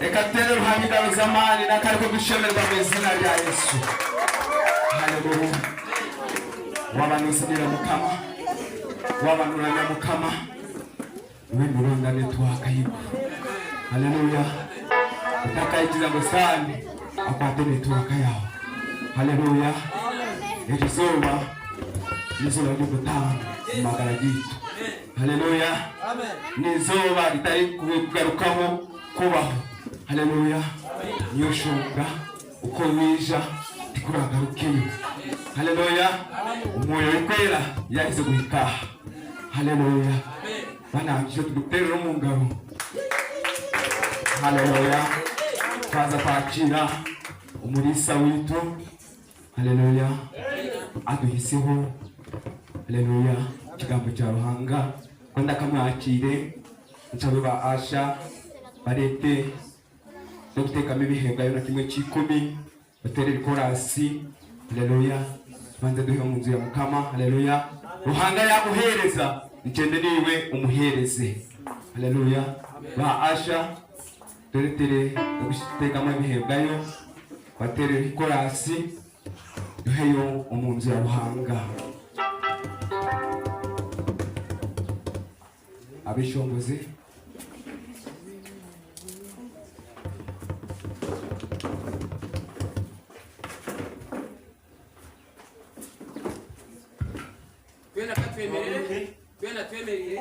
Reka tere ruhangika zamani na kariko gushemerwa mu izina rya Yesu. Haleluya. Wabanusinira mukama. Wabanuranya mukama. Wimurunda netwaka yiku. Haleluya. Utakayikiza ngo sane akwate netwaka yawe. Haleluya. Ejizoba nizoba ry'ugutanga magara gitu. Haleluya. Amen. Nizoba ritari kugarukaho kubaho. Haleluya. Nyoshonga uko wija tikuragarukeyo. Haleluya. Umoyo wikwera yahize guhitaha. Haleluya. Bana kije tugutera mu ngabo. Haleluya. Twaza kwakira umurisa witu. Haleluya. Aduhiseho. Haleluya. Kigambo cya ruhanga kwenda kamwakire ncabe ba Asha barete no gutekamo ibihembwa yo na kimwe cy'ikumi baterera korasi. Haleluya. Banze duhe mu nzu ya mukama. Haleluya. Ruhanga yaguhereza nicende niwe umuhereze. Haleluya. Ba Asha teretere no gutekamo ibihembwa yo baterera korasi duheyo mu nzu ya ruhanga. Abishongozi Kwena katwemerere kwena twemerere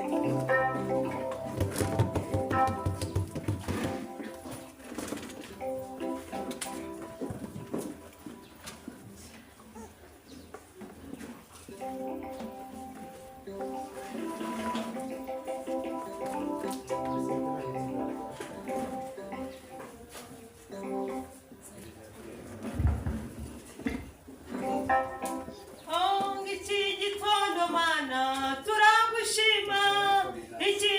Turagushima iki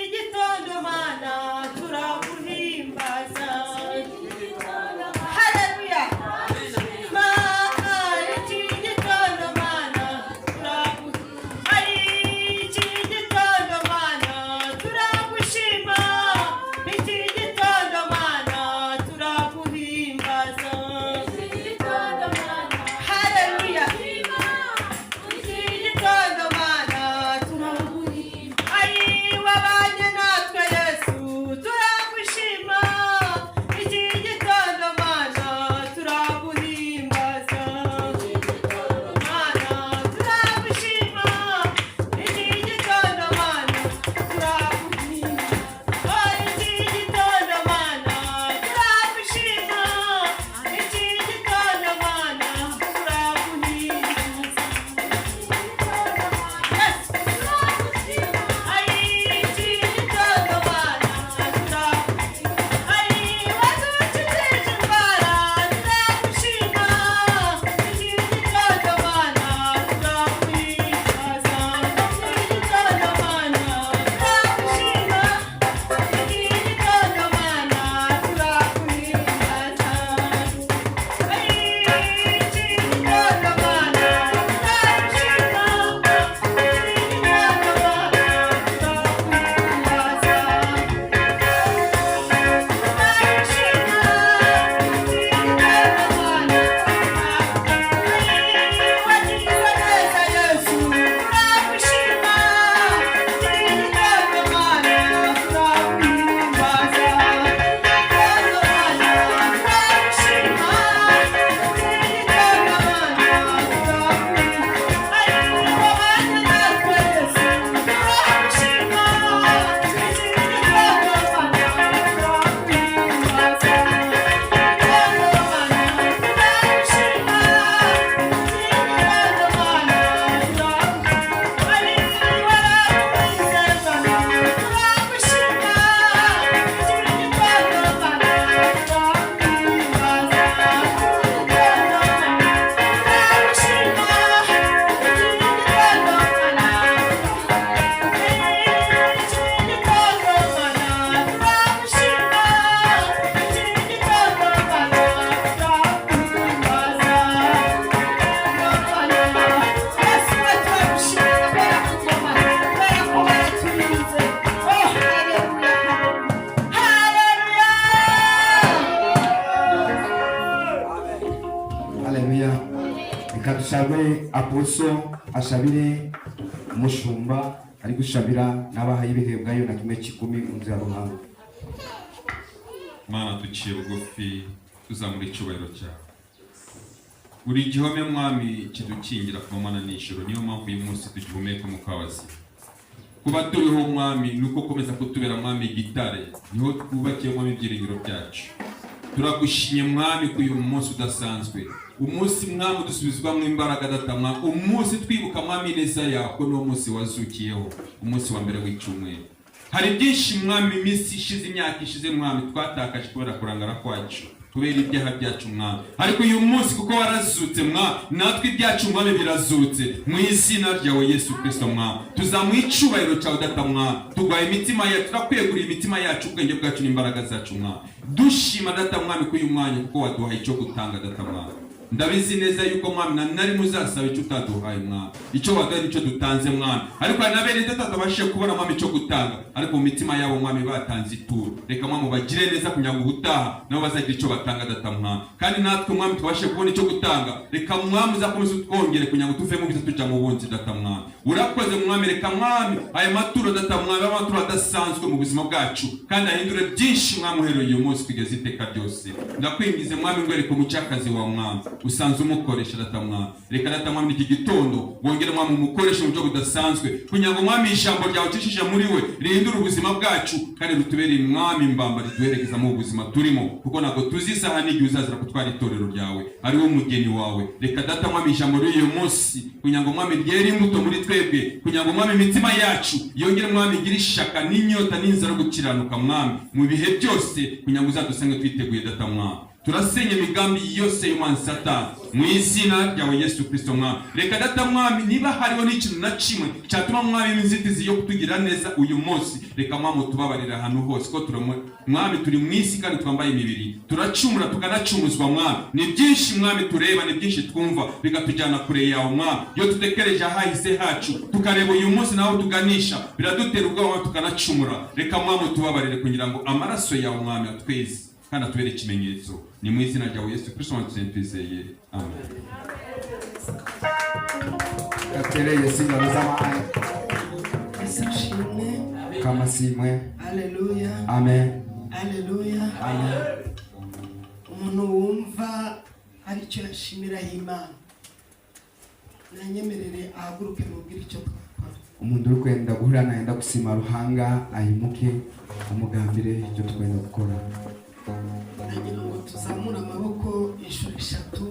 Kashabe Aposo ashabire umushumba ari gushabira n'abahaye ibihebwayo na kimwe kikumi mu nzu ya Ruhango. Mana duciye bugufi tuzamura icyubahiro cyawe. Buri gihome mwami kidukingira ku mana n'ijoro, niyo mpamvu uyu munsi tugihumeka mu kabazi. Kuba turiho mwami nuko komeza kutubera mwami gitare, niho twubakiye mwami ibyiringiro byacu. Turagushimye mwami ku uyu munsi udasanzwe, umunsi mwami dusubizwamo imbaraga datamwa, umunsi twibuka mwami neza yawe no munsi wazukiyeho, umunsi wa mbere w'icyumweru. Hari byinshi mwami iminsi ishize, imyaka ishize mwami twatakaje kubera kurangara kwacu, kubera ibyaha byacu mwami, ariko uyu munsi kuko warazutse mwami, natwe ibyacu mwami birazutse mu izina ryawe Yesu Kristo mwami. Tuzamuha icyubahiro cyawe data mwami, tugwaye imitima yacu, turakwegurira imitima yacu, ubwenge bwacu n'imbaraga zacu mwami. Dushima data mwami ko uyu mwanya kuko waduhaye icyo gutanga data mwami. Ndabizi neza yuko mwami nari muzasaba icyo utaduhaye mwami, icyo waduhaye nicyo dutanze mwami, ariko nabene tutabashije kubona mwami icyo gutanga, ariko mu mitima yabo mwami batanze ituro. Reka mwami bagire neza kugira ngo ubutaha nabo bazagira icyo batanga data mwami, kandi natwe mwami twabashe kubona icyo gutanga. Reka mwami uzakomeze utwongere kugira ngo tuve mu biza tujya mu bunzi data mwami. Urakoze mwami, reka mwami aya maturo data mwami, amaturo adasanzwe mu buzima bwacu, kandi ahindure byinshi mwami uhereye uyu munsi kugeza iteka ryose. Ndakwingize mwami ngwereke umucakazi wa mwami usanze umukoresha data mwami, reka data mwami iki gitondo wongere mwami umukoresha mu buryo budasanzwe, kugira ngo mwami ijambo ryawe ucishije muri we rihindure ubuzima bwacu, kandi rutubereye mwami imbamba riduherekeza mu buzima turimo, kuko ntabwo tuzi isaha n'igihe uzazira kutwara itorero ryawe, ari wo mugeni wawe. Reka data mwami ijambo ry'uyu munsi kugira ngo mwami ryere imbuto muri twebwe, kugira ngo mwami imitima yacu yongere mwami igire ishaka n'inyota n'inzara yo gukiranuka mwami mu bihe byose, kugira ngo uzadusange twiteguye data mwami. Turasenye imigambi yose y'umwanzi Satani mu izina ryawe Yesu Kristo mwami. Reka data mwami niba hariho n'ikintu na kimwe cyatuma mwami inzitizi yo kutugira neza uyu munsi, reka mwami tubabarira ahantu hose ko mwami turi mu isi kandi twambaye imibiri, turacumura tukanacumuzwa mwami. Ni byinshi mwami tureba, ni byinshi twumva bigatujyana kure yawe mwami. Iyo tutekereje ahahise hacu tukareba uyu munsi naho tuganisha, biradutera ubwoba tukanacumura. Reka mwami tubabarire kugira ngo amaraso yawe mwami atweze kandi atubere ikimenyetso. Ni mu izina ryawe Yesu Kristo twizeye, amen. Katereye singa rozamai Esashimwe kama simwe. Haleluya. Amen. Haleluya. Amen. Umuntu wumva ari cyo yashimira Imana, nanyemerere ahaguruke mubwire icyo twakora. Umuntu uri kwenda guhura naenda gusima Ruhanga ahimuke umugambire icyo twenda gukora. Nagira ngo tuzamura amaboko inshuro eshatu,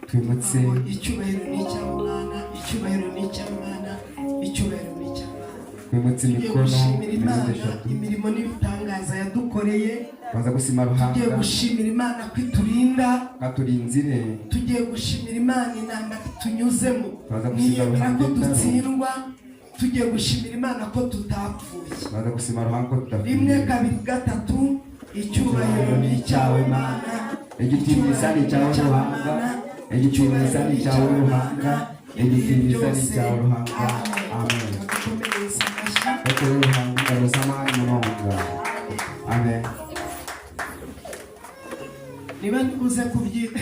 twimutse icyubahiro ni icy'Imana, icyubahiro ni icy'Imana, icyubahiro ni icy'Imana. twimutse imikono imirimo n'ibitangaza yadukoreye. baza gusima Ruhanga, tugiye gushimira Imana kwiturinda, katurinzire. tugiye gushimira Imana inama tunyuzemo, baza gusima Ruhanga ko dutsindwa. Tugiye gushimira Imana ko tutapfuye. baza gusima Ruhanga ko tutapfuye. Rimwe kabiri gatatu, icyubahiro ni icyawe Mana, igitinyisa ni icyawe Ruhanga, igitinyisa ni icyawe Ruhanga, igitinyisa ni icyawe Ruhanga. Amen. Bakore Ruhanga rozamai munonga. Amen. Niba nikuze kubyita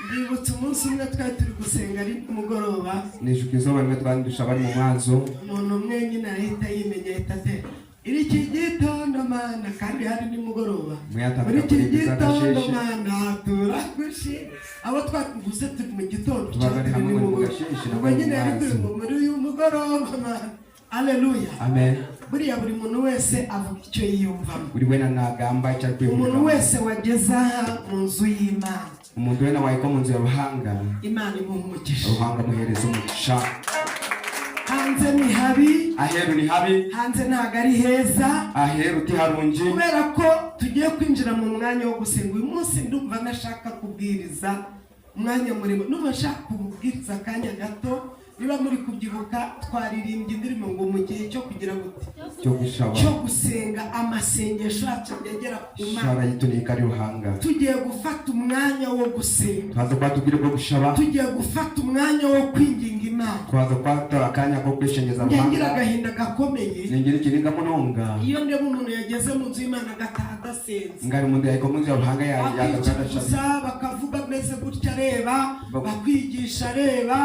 ndibutse umunsi umwe twari turi gusenga ari kumugoroba, nishukizo bamwe twandusha bari mu mazo, umuntu umwe nyine ahita yimenya ahita ate iri iki gitondo Mana, kandi hari nimugoroba, muri iki gitondo Mana turagushimira. Abo twakuvuze turi mu gitondo cyangwa nimugoroba, ubwo nyine ari turi muri uyu mugoroba Mana. Haleluya. Amen. Buriya buri muntu wese avuga icyo yiyumvamo, buri wena nagamba icyo ari umuntu wese wageza mu nzu y'Imana, umuntu wena wayiko mu nzu ya Ruhanga, Imana imuha umugisha. Ruhanga muhereza umugisha. Hanze ni habi, aheru ni habi, hanze ntago ari heza, aheru tiharungi. kubera ko tugiye kwinjira mu mwanya wo gusenga. Uyu munsi ndumva nashaka kubwiriza umwanya murimo, ndumva nshaka kubwiriza akanya gato niba muri kubyibuka twaririmbye indirimbo ngo mu gihe cyo kugira gute cyo gusenga amasengesho yacu yagera ku Mana yitunika ruhanga tugiye gufata umwanya wo gusenga twaza kwatubwira ko gushaba tugiye gufata umwanya wo kwinginga Imana twaza kwata akanya ko kwishengeza ruhanga ngira agahinda gakomeye ningira ikiringa munonga iyo ndeba umuntu yageze mu nzu y'Imana agataha adasenze ngari mu ndaya ko mu nzu ruhanga yagaruka bakavuga meze gutya reba bakwigisha reba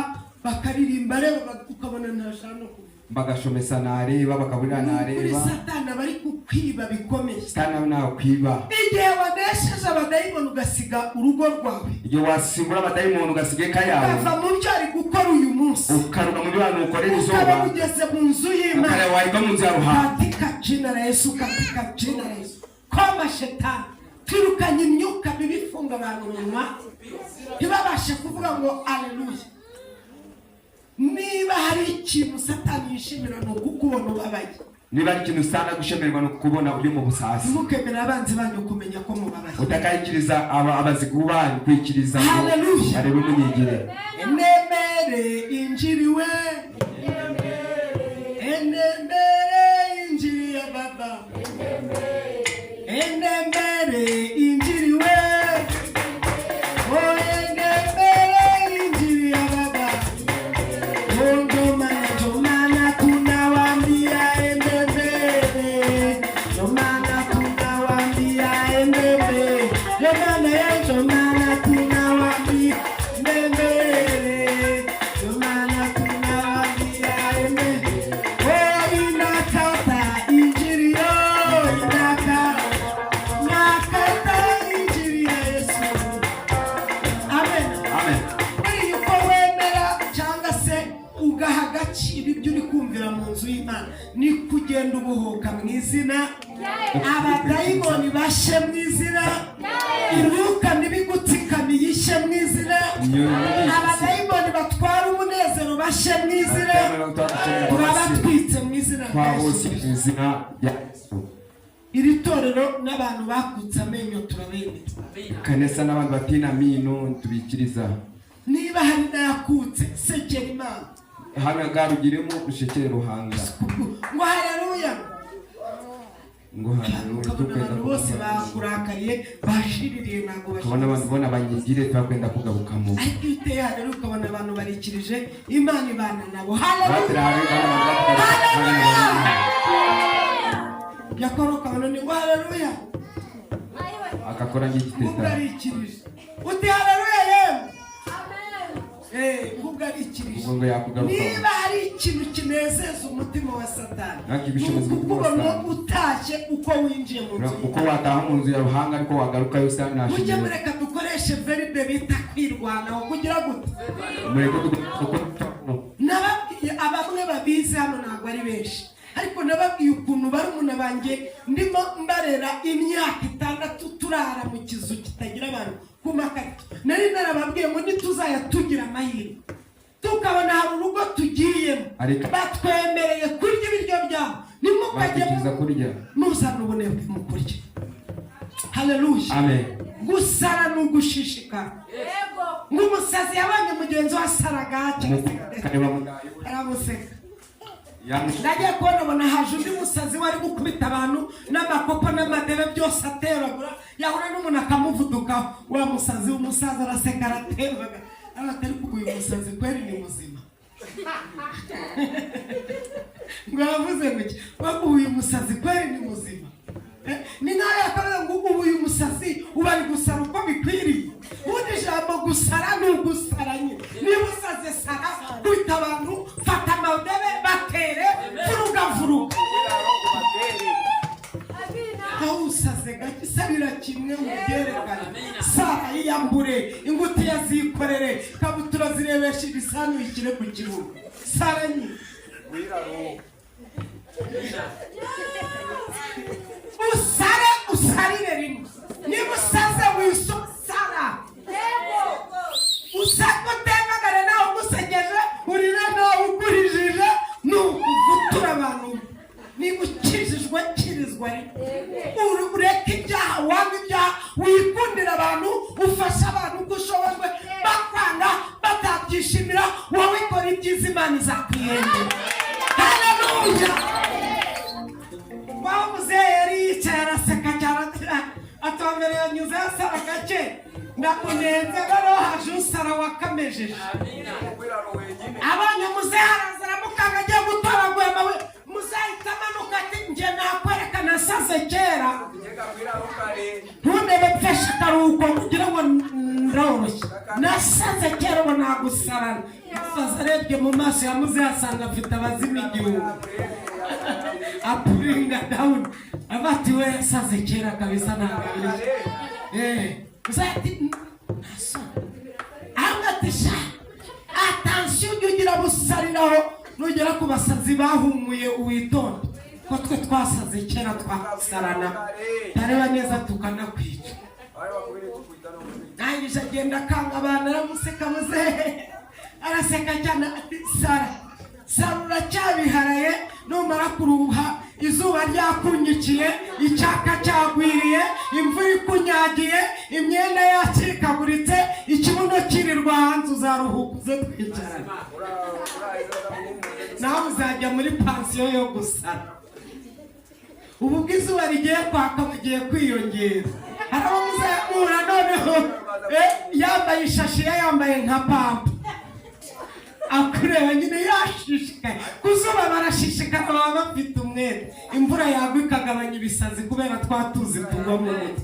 bakaririmba reba ukabona ntashaka no kuvuga bagashomesa nareba bakaburira nareba kuri Satani bari kukwiba bikomeye Satani nawe kwiba igihe wanesheje abadayimoni ugasiga urugo rwawe igihe wasimbura abadayimoni ugasiga ikayawe ukava mu byo ari gukora uyu munsi ukaruka mu bantu ukorera izuba ukaba ugeze mu nzu y'Imana ukaba wajya mu nzu ya ruhanga katika jina la Yesu katika jina la Yesu koma shetani twirukanye imyuka mibi ifunga abantu munwa ntibabashe kuvuga ngo aleluya. Niba hari ikintu Satani yishimira no kukubona ubabaye, niba ari ikintu sana gushemerwa no kukubona uri mu busasi, mukemera abanzi banyu kumenya ko mubabaye, utakayikiriza abazigubanyi kwikiriza ngo haleluya arebe umunyigire enemere injiriwe enemere injiri ya baba enemere injiriwe ni kugenda ubuhuka mu izina, abadayimoni bashe mu izina, imyuka mibi gutsikamiye ishe mu izina, abadayimoni batwara umunezero bashe mu izina, turabatwitse mu izina ya Yesu. Iri torero n'abantu bakutse amenyo turabemera, kanesa n'abantu batina mino tubikiriza, niba hari n'ayakutse sekera Imana hano garugiremo ushekere ruhanga ngo haleluya ngo haleluya tukenda bose bakurakariye bashiririye nago bashobora abantu bona banyigire twakwenda kugabukamo ariko iteye haleluya ukabona abantu barikirije Imana ibana nabo haleluya yakoroka abantu ni ngo haleluya akakora ngikiteta barikirije uti haleluya yewe niba hari ikintu kinezeza umutima wa Satani ukubona utashye uko winjiye mu nzu, uko wataha mu nzu ya ruhanga ariko wagaruka yose nashimye. Mujye mureka dukoreshe verbe bita kwirwanaho kugira gute nababwiye abamwe babizi hano ntabwo ari benshi, ariko nababwiye ukuntu barumuna banjye ndimo mbarera imyaka 6 turara mu kizu kitagira abantu kumakarito. Nari narababwiye ngo nituzaya tugira amahirwe tukabona hari urugo tugiyemo batwemereye kurya ibiryo byabo nimukajya kurya muzana ubunebwe mu kurya. Haleluya amen. Gusara n'ugushishikara nk'umusazi yabonye mugenzi wa saraga aramuseka ndagiye kubona haje undi musazi wari gukubita abantu n'amakopo n'amadebe byose ateragura, yahura n'umuntu akamuvuduka, wa musazi w'umusaza araseka aratembaga abatari kuguye umusazi kweri ni muzima ngo yavuze ngo waguye umusazi kweri ni muzima ni nawe yakorera ngo ubuye umusazi ubari gusara uko bikwiriye. Ubundi ijambo gusara ni ugusaranye, niba usaze sara kwita abantu fata amadebe batere vuruga aho usaze gake sarira kimwe mu byerekana sara yiyambure ingutiya zikorere kabutura zirebesha ibisanu ikire ku kibuga sara nyi usare usarire rimwe, niba usaze wisosara usako temagare nawe umusegeje urira nawe ugurijije nukuvutura abantu, niba ukijijwe kirizwa ureka ibyaha wanga ibyaha wikundira abantu ufasha abantu uko ushobojwe bakwanga batabyishimira wowe ikora ibyiza Imana mbere yanyuze asara gake ndakunenze rero haje usara wakamejeje abanye muzehe arazaramukaga agiye gutoragura amawe muzahita amanuka ati njye nakwereka nasaze kera ntundebe pfesha akaruhuko kugira ngo ndoroshye nasaze kera ubu nagusarana musaza arebye mu maso ya muzehe asanga afite abazima igihumbi apuringa dawuni abati we yasaze kera kabisa ntabwo uzati naso angatisha atansiyo ujye ugira busariraho nugera ku basazi bahumuye uwitonde ko twe twasaze kera twasarana tareba neza tukanakwica nangije agenda akanga abantu aramuseka muzehe araseka cyane ati sara uracyabiharaye numara kuruha izuba ryakunyikiye icyaka cyagwiriye imvura ikunyagiye imyenda yacikaguritse ikibuno kirirwa hanze uzaruhuka uze twicarane nawe uzajya muri pansiyo yo gusara ubu bw'izuba rigiye kwaka bugiye kwiyongera hari abo muzamura noneho yambaye ishashi yambaye nka pampa akureba nyine yashishikaye ku zuba barashishikara baba bafite umwete imvura yagwa ikagabanya ibisazi kubera twatuzi tugwa mu mutwe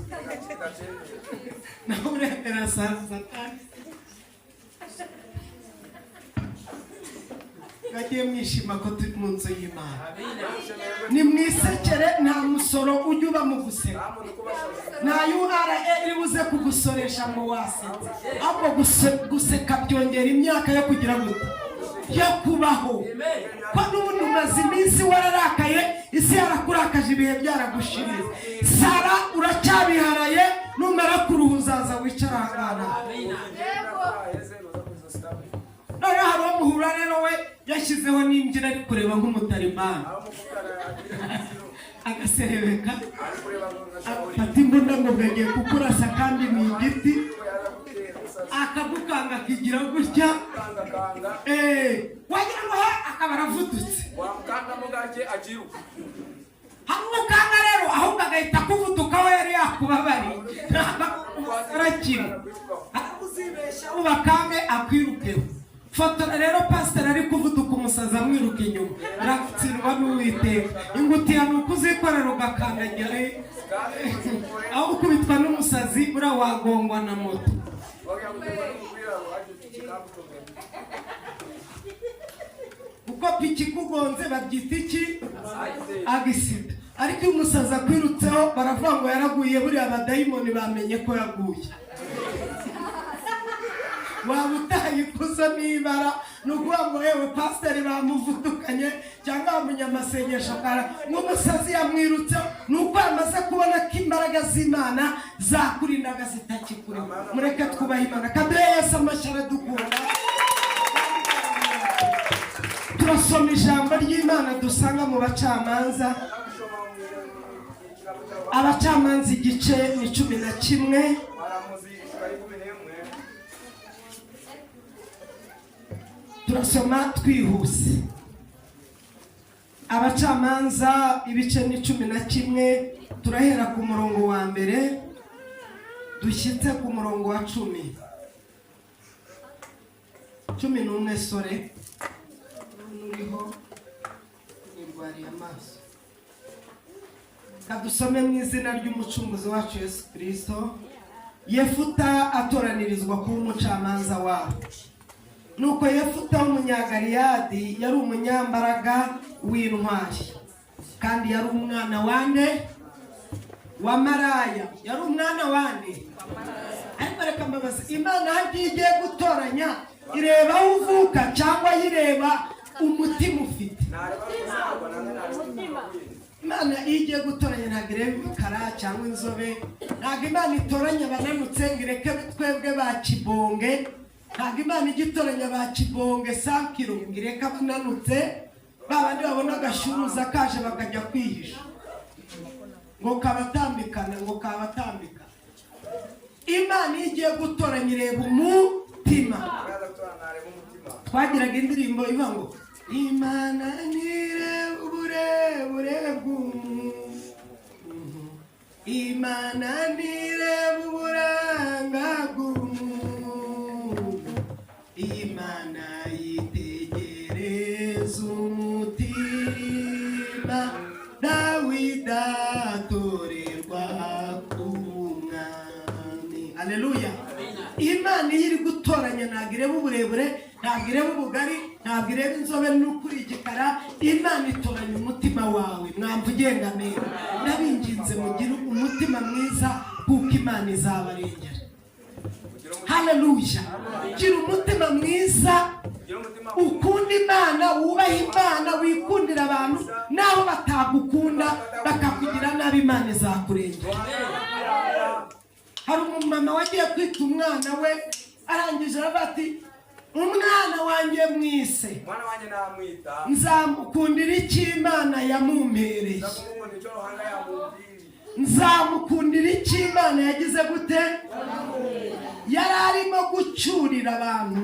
nawe uremera saza bagiye mwishima ko turi mu nzu y'Imana ni mwisekere nta musoro ujya uba mu guseka nta URA iri buze kugusoresha mu wasetse ahubwo guseka byongera imyaka yo kugira ngo yo kubaho ko n'ubundi umaze iminsi wararakaye isi yarakurakaje ibihe byaragushiriye sara uracyabiharaye numara kuruha uzaza wicara ahangana noneho hari uwo muhura rero we yashyizeho n'imbyino ari kureba nk'umutarimani agaserebeka afata imbunda ngo gagiye kukurasa kandi ni igiti akagukanga akigira gutya wagira ngo akaba aravudutse hamukanga rero ahubwo agahita kuvuduka we yari yakubabariye arakira uzibeshya ubakange akwirukeho fotora rero pasiteri ari kuvuduka umusazi amwiruka inyuma aratsindwa n'uwiteka ingutiya ni uko uzikorera ugakandagira aho gukubitwa n'umusazi uriya wagongwa na moto uko piki kugonze babyita iki agisida ariko iyo umusazi akwirutseho baravuga ngo yaraguye buriya abadayimoni bamenye ko yaguye waba utaye ikuzo n'ibara ni ukuvuga ngo yewe pasiteri bamuvudukanye cyangwa umunyamasengesho nk'umusazi yamwirutseho ni uko yamaze kubona ko imbaraga z'Imana zakurindaga zitakikuriho mureke twubahe Imana kandi Yesu amashyi aradukunda turasoma ijambo ry'Imana dusanga mu Abacamanza igice ni 11 turasoma twihuse. Abacamanza ibice ni 11 turahera ku murongo wa mbere dushyitse ku murongo wa 11 sore nuriho nirwariye amaso. Kadusome mu izina ry'umucunguzi wacu Yesu Kristo. Yefuta atoranirizwa kuba umucamanza wabo. Nuko Yefuta w'umunyagaliyadi yari umunyambaraga w'intwari, kandi yari umwana wande wa Maraya. Yari umwana wande ariko reka mbabaza, Imana hagiye igiye gutoranya ireba aho uvuka cyangwa yireba umutima ufite? Imana igiye gutoranya ntabwo ireba ibikara cyangwa inzobe. Ntabwo Imana itoranya abananutse ngo ireke twebwe ba kibonge. Ntabwo Imana igitoranya ba kibonge 100 kilo ngo ireke abananutse babandi babona agashuruza kaje bakajya kwihisha ngo kabatambikana ngo kabatambika. Imana igiye gutoranya ireba umutima. Twagiraga indirimbo ivuga ngo Imana nireba uburebure bw'umuntu, Imana nireba Haleluya. Imana iyo iri gutoranya ntabwo ireba uburebure, ntabwo ireba ubugari, ntabwo ireba inzobe n'ukuri igikara. Imana itoranya umutima wawe. Mwamva ugenda neza, ndabinginze mugire umutima mwiza kuko Imana izabarengera. Haleluya. Gira umutima mwiza, ukunda Imana, wubaha Imana, wikundira abantu naho batagukunda bakakugira nabi, Imana izakurengera. Hari umumama wagiye kwita umwana we, arangije aravuga ati umwana wanjye mwise, mwana wanjye namwita nzamukundira iki Imana yamumpereye, nzamukundira iki Imana yagize gute. Yari arimo gucyurira abantu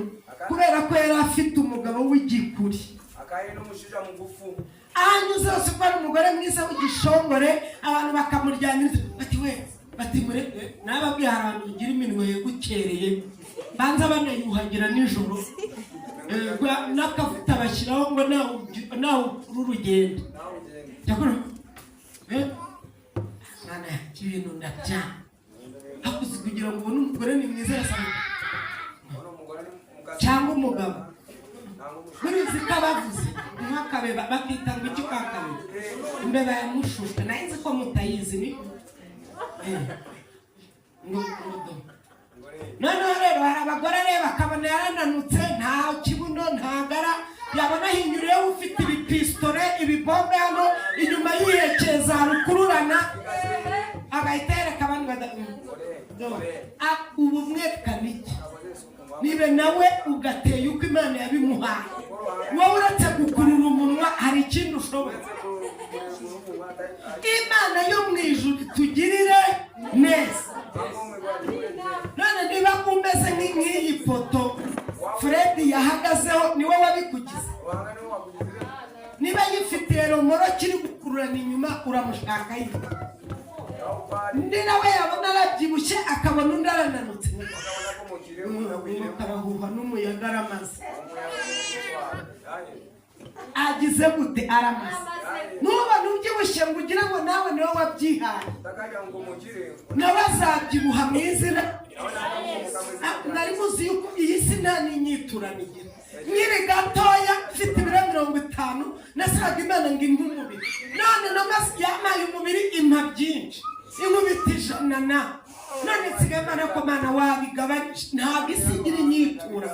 kubera ko yari afite umugabo w'igikuri, akaye n'umushinja mugufu, anyuze hose ko ari umugore mwiza w'igishongore, abantu bakamuryamira bati we, bati mure nababwiye hari abantu ugira iminwe yegukereye banza banayuhagira nijoro, n'akavuta bashyiraho ngo nawe urugendo cyakora mwana ibintu ndabya hakuzi kugira ngo ubone umugore ni mwiza yasanga cyangwa umugabo muri zika bavuze nk'akabeba bakita ngo iki kakabeba, imbeba yamushushe nayizi ko mutayizi ni noneho rero hari abagore rero bakabona yarananutse, nta kibuno, ntagara, yabona hinyuriyeho ufite ibipistole, ibibombe hano inyuma yihekeza rukururana, agahita yereka abandi ubu mwekaniki nibe nawe ugateye uko Imana yabimuhaye. Wowe uretse gukurura umunwa hari ikindi ushoboye. Imana yo mu ijuru tugirire neza. None niba umeze nk'iyi foto Fred yahagazeho, niwe wabikugize. Niba yifitiye romoro kiri gukururana inyuma, uramushaka yiwe. Ndi nawe yabona arabyibushye akabona undi arananutse, karahuha n'umuyaga aramaze. Agize gute? Aramaze. Nubona ubyibushye ngo ugira ngo nawe niwe wabyihaye, nawe azabyibuha mu izina. Nari muzi yuko iyi si nta n'inyiturano igira. Nkiri gatoya mfite ibiro 50 nasaga Imana ngo impe umubiri, none namasi yamaye umubiri impa byinshi, inkubita 100. None nsigaye Imana ko Mana wabigabanyije, ntabwo isi igira inyitura.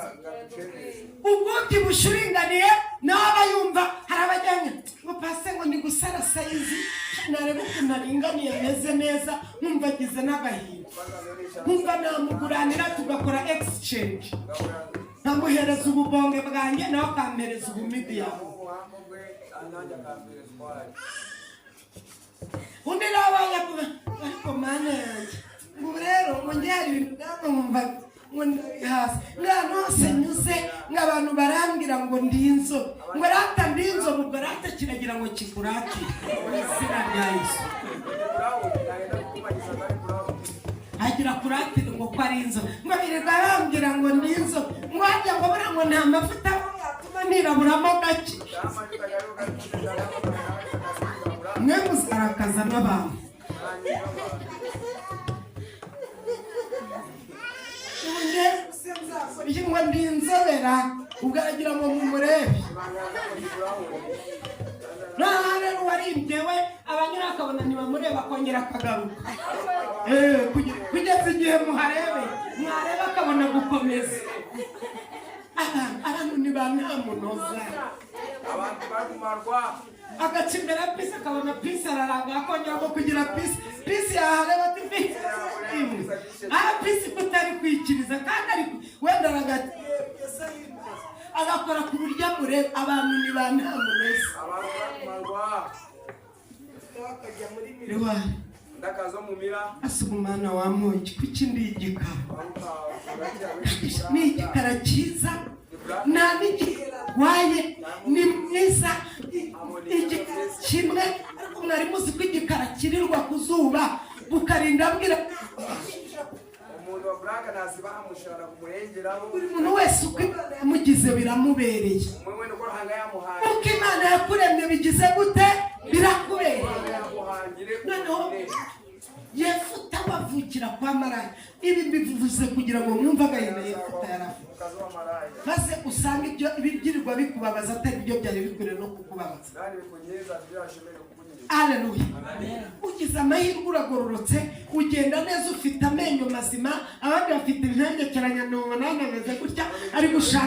Ubwo byibushye uringaniye nawe abayumva, hari abajyanye ngo pase ngo ndi gusara sayizi, nareba ukuntu aringaniye meze neza, nkumva agize n'agahinda, nkumva namuguranira tugakora exchange, nkamuhereza ububonge bwanjye nawe akampereza ubumidi yawe. Undi nawe yakuba ariko Mana yanjye ngo rero ngo njyari ibintu nkumva ngo hasi ngano hose nyuze nk'abantu barambwira ngo ndinzo, ngo rata ndinzo, ubwo rata kiragira ngo kikurati izina rya Yesu. Agira kurati ngo ko ari inzo, ngo birirwa barambwira ngo ndinzo, ngo hajya ngo bura ngo nta mavuta yatuma niraburamo gake. Mwe musarakaza n'abantu ngo ndi inzobera, ubwaragira ngo mumurebe. Noneho rero warimyewe abanyura akabona ntibamureba akongera akagaruka, kugeza igihe muharebe mwareba akabona gukomeza. Abantu ni ba ntamunoza, abantu bagumarwa agaca imbere ya pisi akabona pisi araranga akongera ngo kugira pisi yahareba ati pisi aha pisi kutari kwikiriza kandi ari wenda aragati agakora ku buryo amureba. Abantu ni ba ntamunoza, abantu bagumarwa bakajya muri mirwa ndakazo mumira asubumana wa moji kuki ndi igikara, ni igikara cyiza, nta n'igikwaye, ni mwiza kimwe. Ariko mwari muzi ko igikara kirirwa ku zuba bukarinda bwira umuntu wa Frank nasiba amushara kumurengeraho. buri muntu wese uko yamugize biramubereye, umwe wenda ko hanga yamuhaye uko Imana yakuremye bigize gute birakubereye. yamuhangire Noneho Yefuta bavukira kwa maraya. Ibi bivuze kugira ngo mwumve agahinda Yefuta yarafite, maze usanga ibyo ibibyirirwa bikubabaza atari byo byari bikwiriye no kukubabaza. Haleluya. Ugize amahirwe uragororotse, ugenda neza, ufite amenyo mazima, abandi bafite impengekeranya 8 ameze gutya, ari gushaka